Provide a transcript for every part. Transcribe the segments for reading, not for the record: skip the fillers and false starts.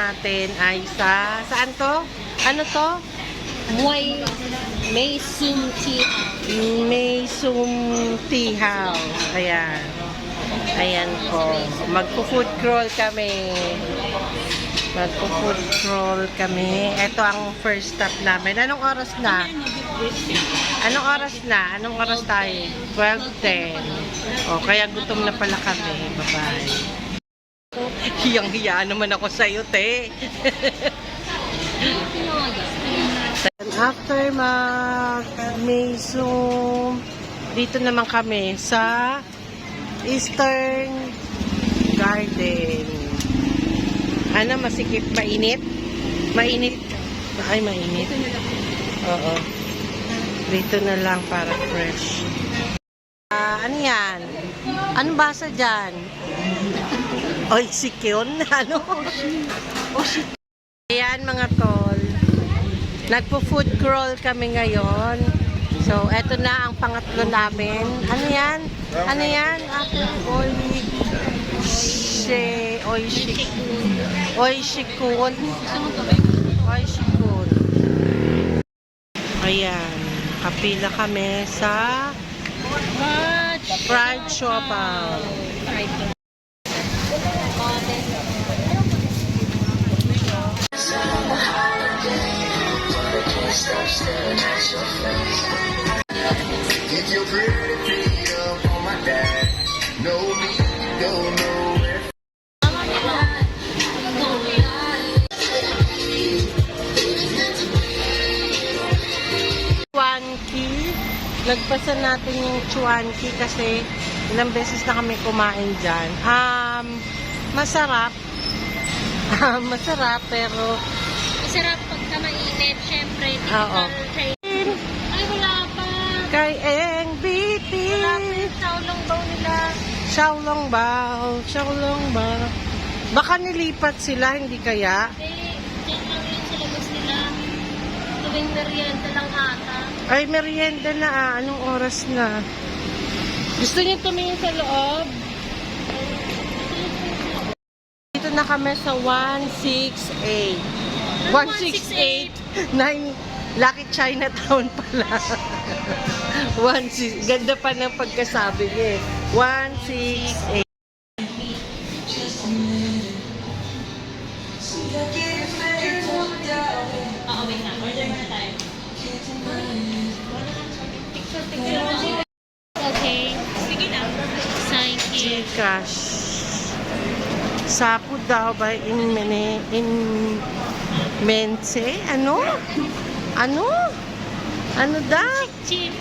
natin ay saan to? Ano to? Maysum Tea House. Maysum Tea House. Ayan. Ayan po. Magpo-food crawl kami. Magpo-food crawl kami. Ito ang first stop namin. Anong oras na? Anong oras na? Anong oras tayo? 12:10. O, kaya gutom na pala kami. Bye-bye. Hiyang-hiya naman ako sa'yo, te. After mag-Maysum, dito naman kami sa Eastern Garden. Ano, masikip, mainit? Mainit? Ay, mainit. Oo. Dito na lang para fresh. Ano yan? Anong basa dyan? Oy, sikyon? Ano? Ayan mga tol. Nagpo-food crawl kami ngayon. So, eto na ang pangatlo namin. Ano yan? Ano yan? Oishikun. Ayan. Kapila kami sa fried siopaw. Get your pretty feet up on my dad. No need to go nowhere. Chuanki. Nagpasa natin yung Chuanki kasi ilang beses na kami kumain dyan. Masarap. Masarap pero Masarap pagka mainit, syempre. Oo. Ay, wala pa. Kay NBT. Wala pa yung Xiaolongbao nila. Xiaolongbao. Baka nilipat sila, hindi kaya? Hindi, dyan lang yun sa labas nila. Tuwing merienda lang ata. Ay, merienda na Anong oras na? Gusto niyo tumingin sa loob? Dito na kami sa 168. 168. 9 Lucky Chinatown pala. 16. Ganda pa ng pagkasabi niya. 168. Wait na. Order muna tayo. Okay. Sige na. Thank you. Gcash. Sapo daw ba in Mense? Ano? Ano? Ano daw? Chip.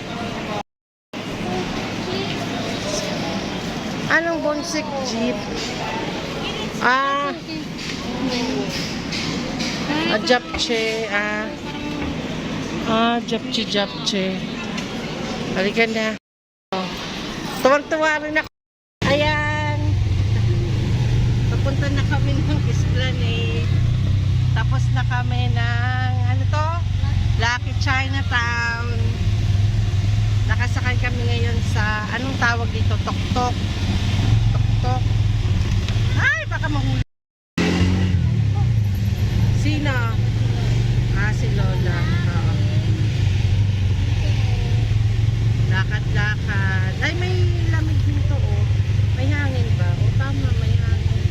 Anong bonsik jeep? Japche. Japche. Halika na. Tuwang-tuwa rin ako. Ayan. Papunta na kami ng Esplanade. Tapos na kami ng, ano to? Lucky Chinatown. Nakasakay kami ngayon sa, anong tawag dito? Tok-tok. Tok-tok. Ay, baka mahuli. Sino? Si Lola. Oo. Lakad-lakad. Ay, may lamig dito, oh. May hangin ba? Tama, may hangin.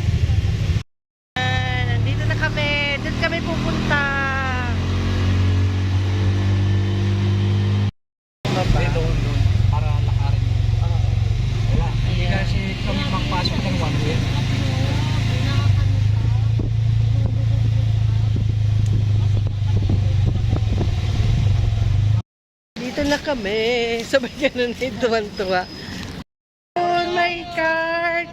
Nandito na kami. Doon kami pupunta. Doon, para lakarin. Wala. Hindi kasi kami magpasok ng one way. Dito na kami. Sabay ganun eh, tuwan-tuwa. Oh, my card!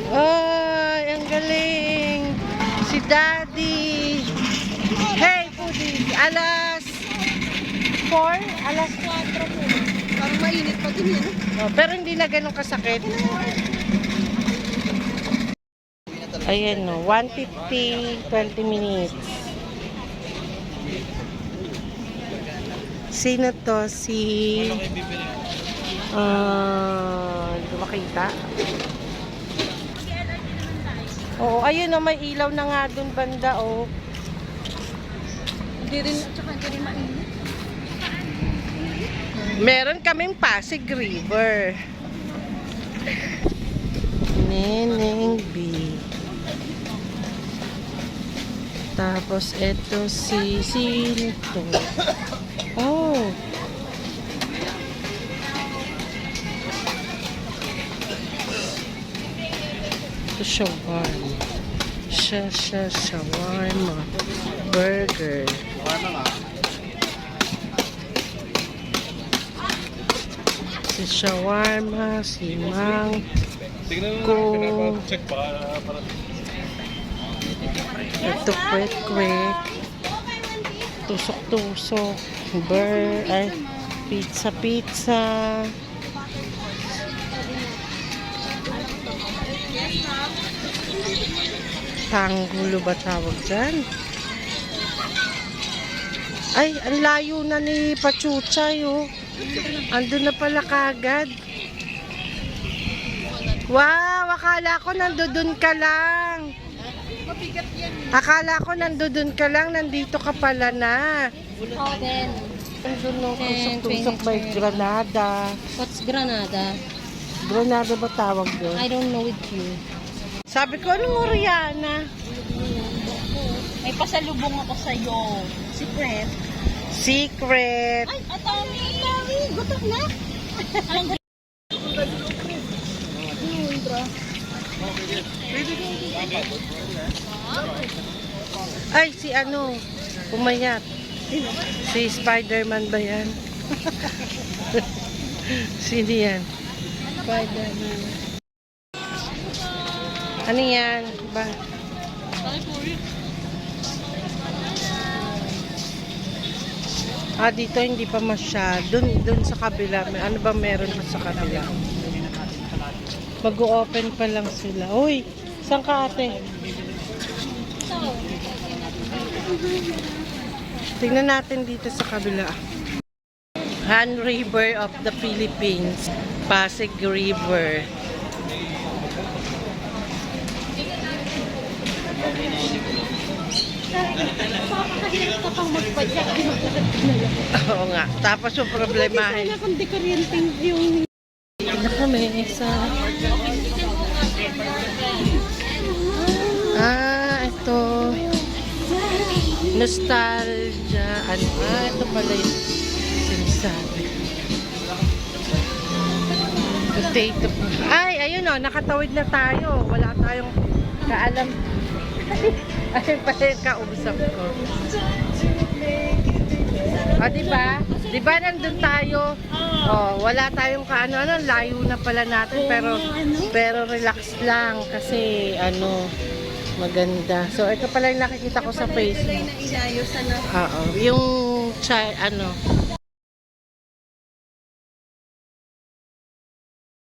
Ay, ang galing! Si Daddy! Hey, Pudi! Alas 4? Alas 4 po. Parang mainit pa din yun. Oh, pero hindi na ganun kasakit. Ayan no, 150, 20 minutes. Sino to? Si... hindi ko makita. Oo, ayun o, may ilaw na nga dun banda o. Hindi rin, tsaka hindi rin mainit. Meron kaming Pasig River. Neneng B. Tapos eto si Sinto. Oh. Ito shawarma. Shawarma. Burger. Si shawarma, si Mang. Ko. Ito kwek-kwek. Tusok-tusok. Ay, pizza-pizza. Tanggulo ba tawag dyan? Ay, ang layo na ni Pachuchay, oh. Andun na pala kagad. Wow, akala ko nandudun ka lang. Akala ko nandudun ka lang, nandito ka pala na. Oh, then, Andun no, tusok-tusok may Granada. what's Granada? Granada ba tawag doon? I don't know with you. Sabi ko, anong Oriana? May pasalubong ako sa'yo. Secret. Secret. Ay, Atami! Atami! Gutok na! Ay, si ano, pumayat. Si Spider-Man ba yan? Sino yan? Spider-Man. Ano yan? Ba? Ah, dito hindi pa masyado. Doon sa kabila. Ano ba meron pa sa kabila? Mag-o-open pa lang sila. Uy, saan ka ate? Tingnan natin dito sa kabila. Han River of the Philippines. Pasig River. Pakahirap ka pang magpadyak. Oo nga. Tapos yung problemahin. Sana kung dekuryenteng yung... Tingnan kami sa... Ito. Nostalgia. Ano? Ito pala yung sinasabi. Potato. Ay, ayun o. Nakatawid na tayo. Wala tayong kaalam. Ayun pala yung kausap ko. Diba? Diba nandun tayo? Oh, wala tayong kaano-ano. Layo na pala natin. Pero relax lang. Kasi maganda. So, ito pala yung nakikita ko sa Facebook. Oo. Yung chai,